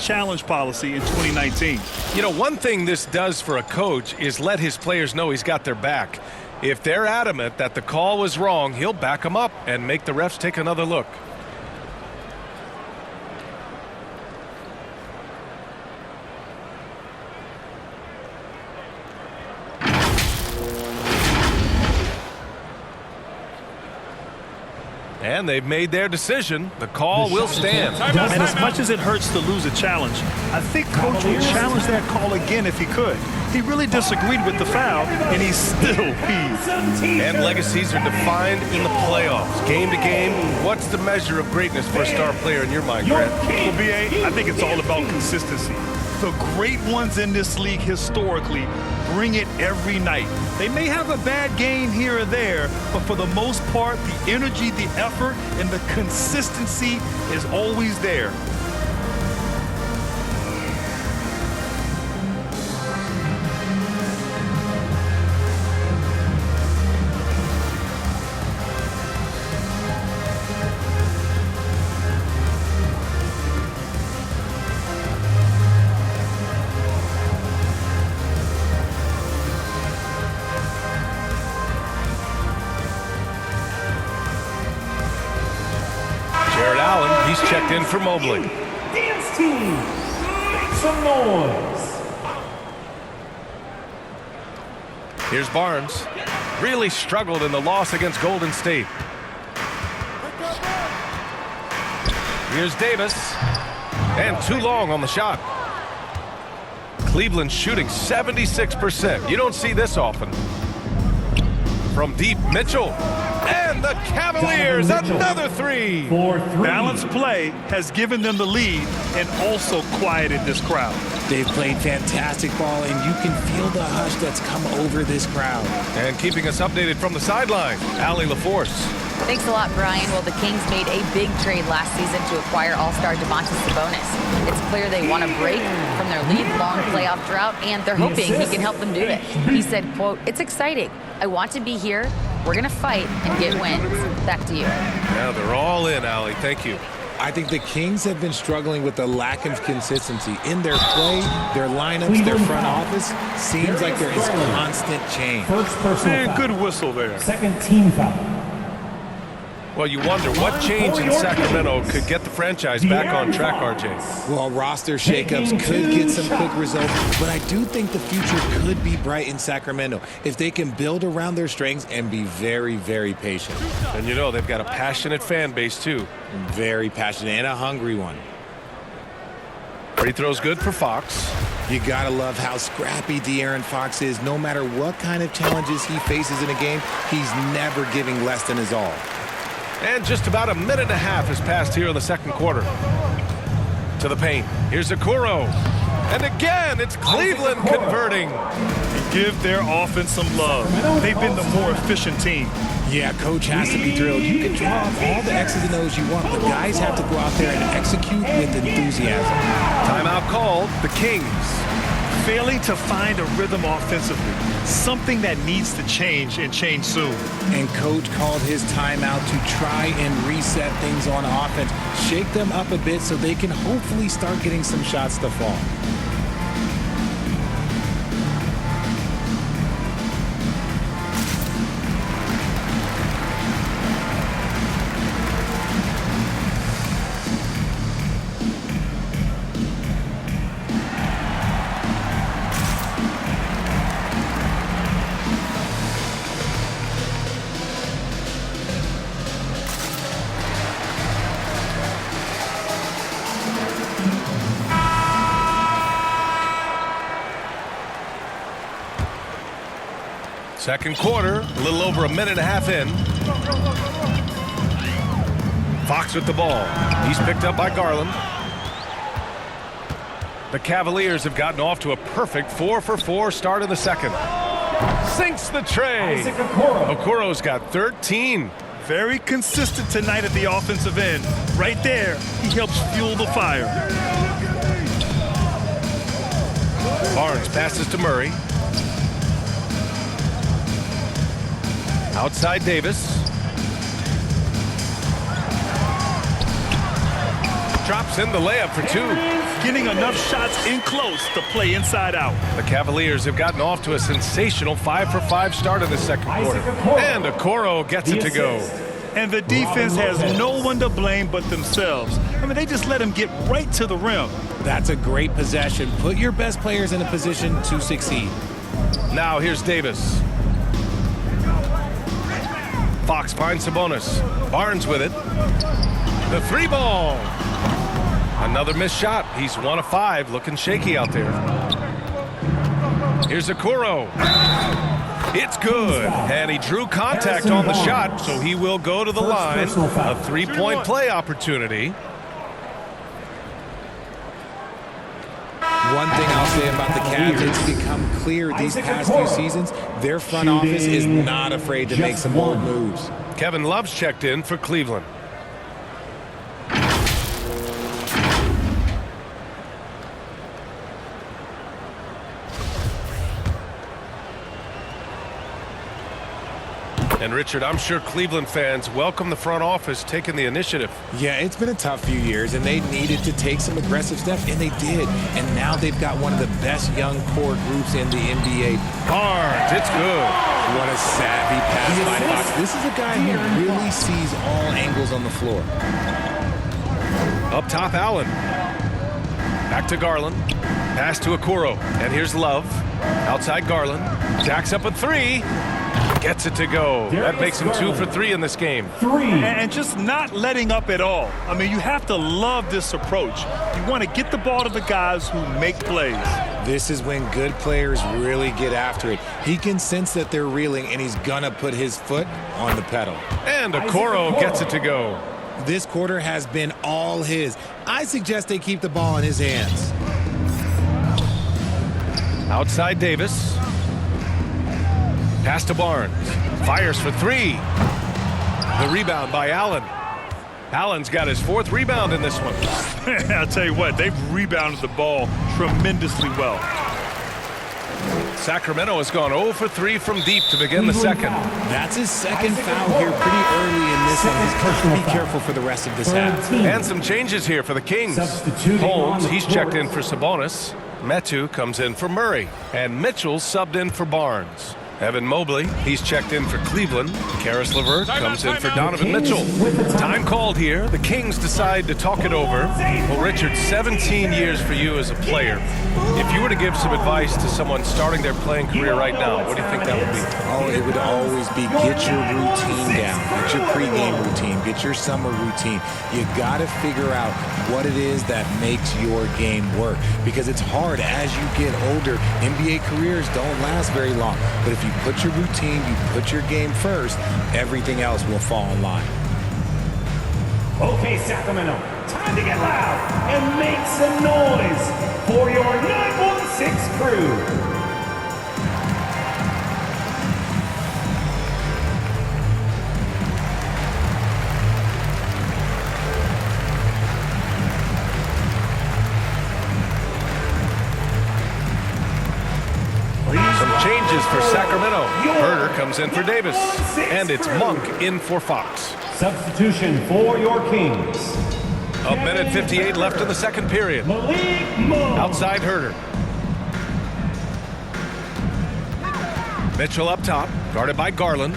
challenge policy in 2019. You know, one thing this does for a coach is let his players know he's got their back. If they're adamant that the call was wrong, he'll back them up and make the refs take another look. And they've made their decision. The call will stand. And as much as it hurts to lose a challenge, I think Coach would challenge that call again if he could. He really disagreed with the foul, and he still peeved. And legacies are defined in the playoffs. Game to game, what's the measure of greatness for a star player in your mind, Grant? Well, B.A., I think it's all about consistency. The great ones in this league historically bring it every night. They may have a bad game here or there, but for the most part, the energy, the effort, and the consistency is always there. Jared Allen, he's checked in for Mobley. Dance team, make some noise. Here's Barnes. Really struggled in the loss against Golden State. Here's Davis. And too long on the shot. Cleveland shooting 76%. You don't see this often. From deep, Mitchell. And the Cavaliers, another three. Balanced play has given them the lead and also quieted this crowd. They've played fantastic ball, and you can feel the hush that's come over this crowd. And keeping us updated from the sideline, Allie LaForce. Thanks a lot, Brian. Well, the Kings made a big trade last season to acquire all-star Domantas Sabonis. It's clear they want to break from their league-long playoff drought, and they're hoping he can help them do it. He said, quote, "It's exciting. I want to be here. We're going to fight and get wins." Back to you. Now they're all in, Allie. Thank you. I think the Kings have been struggling with the lack of consistency in their play, their lineups, their front office. Seems like there is constant change. First personal And foul. good whistle there. Second team foul. Well, you wonder what change in Sacramento could get the franchise back on track, RJ. Well, roster shakeups could get some quick results, but I do think the future could be bright in Sacramento if they can build around their strengths and be very, very patient. And you know they've got a passionate fan base, too. Very passionate and a hungry one. Free throw's good for Fox. You gotta love how scrappy De'Aaron Fox is. No matter what kind of challenges he faces in a game, he's never giving less than his all. And just about a minute and a half has passed here in the second quarter. To the paint. Here's Okoro. And again, it's Cleveland converting. Give their offense some love. They've been the more efficient team. Yeah, coach has to be thrilled. You can draw up all the X's and O's you want, but guys have to go out there and execute with enthusiasm. Timeout called. The Kings. Failing to find a rhythm offensively. Something that needs to change and change soon. And coach called his timeout to try and reset things on offense. Shake them up a bit so they can hopefully start getting some shots to fall. Second quarter, a little over a minute and a half in. Fox with the ball. He's picked up by Garland. The Cavaliers have gotten off to a perfect 4-for-4 start in the second. Sinks the tray. Okoro's got 13. Very consistent tonight at the offensive end. Right there, he helps fuel the fire. Barnes passes to Murray. Outside Davis. drops in the layup for two. Getting enough shots in close to play inside out. The Cavaliers have gotten off to a sensational 5-for-5 start in the second quarter. And Okoro gets it to go. And the defense has no one to blame but themselves. I mean, they just let him get right to the rim. That's a great possession. Put your best players in a position to succeed. Now here's Davis. Fox finds Sabonis. Barnes with it. The three ball. Another missed shot. He's 1 of 5, looking shaky out there. Here's Okoro. It's good. And he drew contact on the shot, so he will go to the line. A three-point play opportunity. One thing I'll say about the Cavs, it's become clear these past few seasons, their front office is not afraid to make some bold moves. Kevin Love's checked in for Cleveland. And Richard, I'm sure Cleveland fans welcome the front office taking the initiative. Yeah, it's been a tough few years, and they needed to take some aggressive steps, and they did. And now they've got one of the best young core groups in the NBA. Barnes, it's good. What a savvy pass by Fox. This is a guy who really sees all angles on the floor. Up top, Allen. Back to Garland. Pass to Okoro. And here's Love. Outside Garland. Jacks up a three. Gets it to go. That makes him 2 for 3 in this game. And just not letting up at all. I mean, you have to love this approach. You want to get the ball to the guys who make plays. This is when good players really get after it. He can sense that they're reeling, and he's going to put his foot on the pedal. And Okoro gets it to go. This quarter has been all his. I suggest they keep the ball in his hands. Outside Davis. Pass to Barnes. Fires for 3. The rebound by Allen. Allen's got his 4th rebound in this one. I'll tell you what, they've rebounded the ball tremendously well. Sacramento has gone 0 for 3 from deep to begin the second. That's his second foul here pretty early in this one. He's got to be careful for the rest of this half. And some changes here for the Kings. Holmes, he's checked in for Sabonis. Metu comes in for Murray. And Mitchell subbed in for Barnes. Evan Mobley, he's checked in for Cleveland. Karis LeVert comes in for Donovan Mitchell. Time called here. The Kings decide to talk it over. Well, Richard, 17 years for you as a player. If you were to give some advice to someone starting their playing career right now, what do you think that would be? Oh, it would always be get your routine down. Get your pregame routine. Get your summer routine. You got to figure out what it is that makes your game work. Because it's hard as you get older. NBA careers don't last very long. But if you put your routine, you put your game first, everything else will fall in line. Okay, Sacramento, time to get loud and make some noise for your 916 crew. Changes for Sacramento. Herder comes in for Davis. And it's Monk in for Fox. Substitution for your Kings. A minute 58 left in the second period. Malik Monk. Outside Herder. Mitchell up top, guarded by Garland.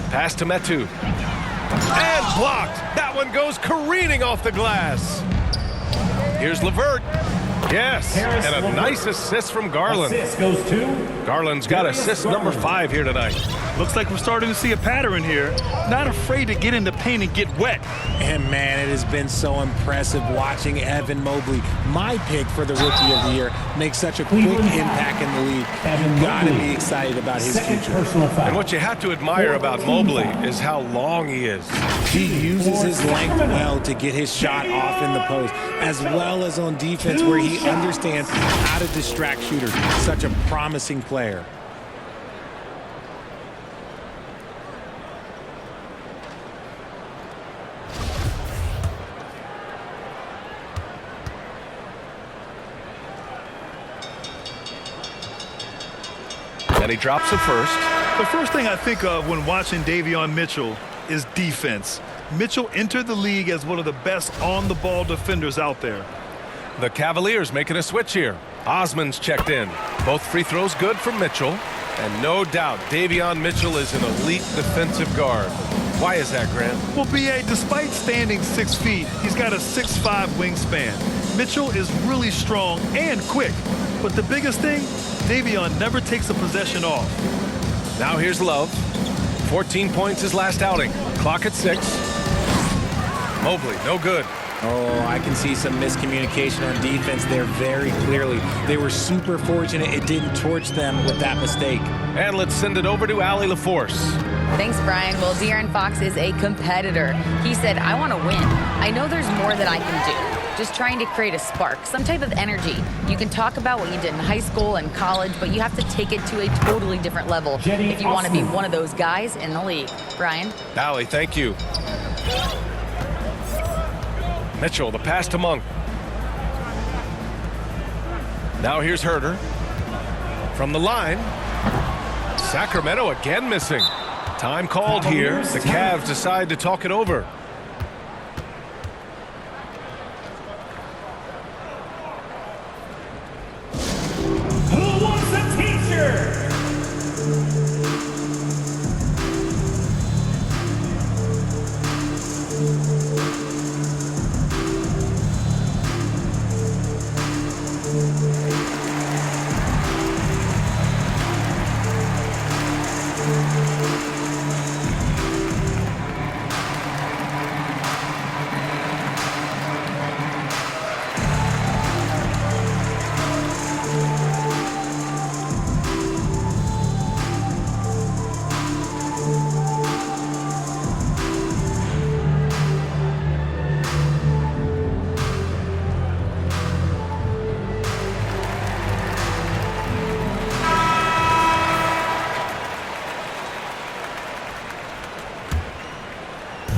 Pass to Metu. And blocked. That one goes careening off the glass. Here's LeVert. Yes, and a nice assist from Garland. Assist goes to Garland's got assist number 5 here tonight. Looks like we're starting to see a pattern here. Not afraid to get in the paint and get wet. And man, it has been so impressive watching Evan Mobley, my pick for the Rookie of the Year, make such a quick impact in the league. You got to be excited about his future. And what you have to admire about Mobley is how long he is. He uses his length well to get his shot off in the post, as well as on defense where he understands how to distract shooters. Such a promising player. And he drops it first. The first thing I think of when watching Davion Mitchell is defense. Mitchell entered the league as one of the best on-the-ball defenders out there. The Cavaliers making a switch here. Osman's checked in. Both free throws good from Mitchell. And no doubt, Davion Mitchell is an elite defensive guard. Why is that, Grant? Well, B.A., despite standing 6 feet, he's got a 6'5" wingspan. Mitchell is really strong and quick. But the biggest thing, Davion never takes a possession off. Now here's Love. 14 points his last outing. Clock at 6. Mobley, no good. Oh, I can see some miscommunication on defense there very clearly. They were super fortunate it didn't torch them with that mistake. And let's send it over to Allie LaForce. Thanks, Brian. Well, De'Aaron Fox is a competitor. He said, I want to win. I know there's more that I can do. Just trying to create a spark, some type of energy. You can talk about what you did in high school and college, but you have to take it to a totally different level if you want to be one of those guys in the league. Brian? Allie, thank you. Mitchell, the pass to Monk. Now here's Herter. From the line. Sacramento again missing. Time called here. The Cavs decide to talk it over. Who wants a t-shirt?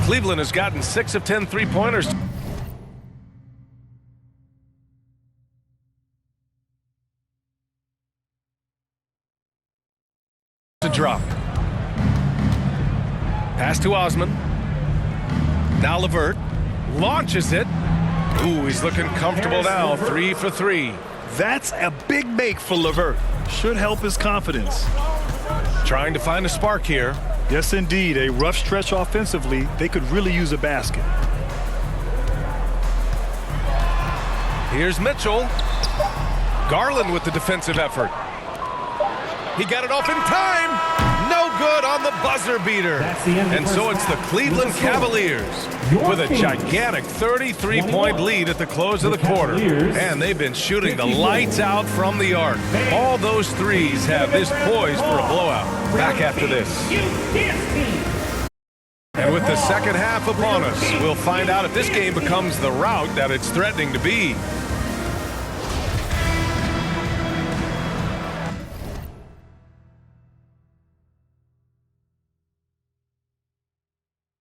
Cleveland has gotten 6 of 10 three-pointers. To drop. Pass to Osman. Now LeVert launches it. Ooh, he's looking comfortable now. 3 for 3. That's a big make for LeVert. Should help his confidence. Trying to find a spark here. Yes, indeed. A rough stretch offensively. They could really use a basket. Here's Mitchell. Garland with the defensive effort. He got it off in time. No good on the buzzer beater. And so it's the Cleveland Cavaliers with a gigantic 33-point lead at the close of the quarter. And they've been shooting the lights out from the arc. All those threes have this poised for a blowout. Back after this. And with the second half upon us, we'll find out if this game becomes the rout that it's threatening to be.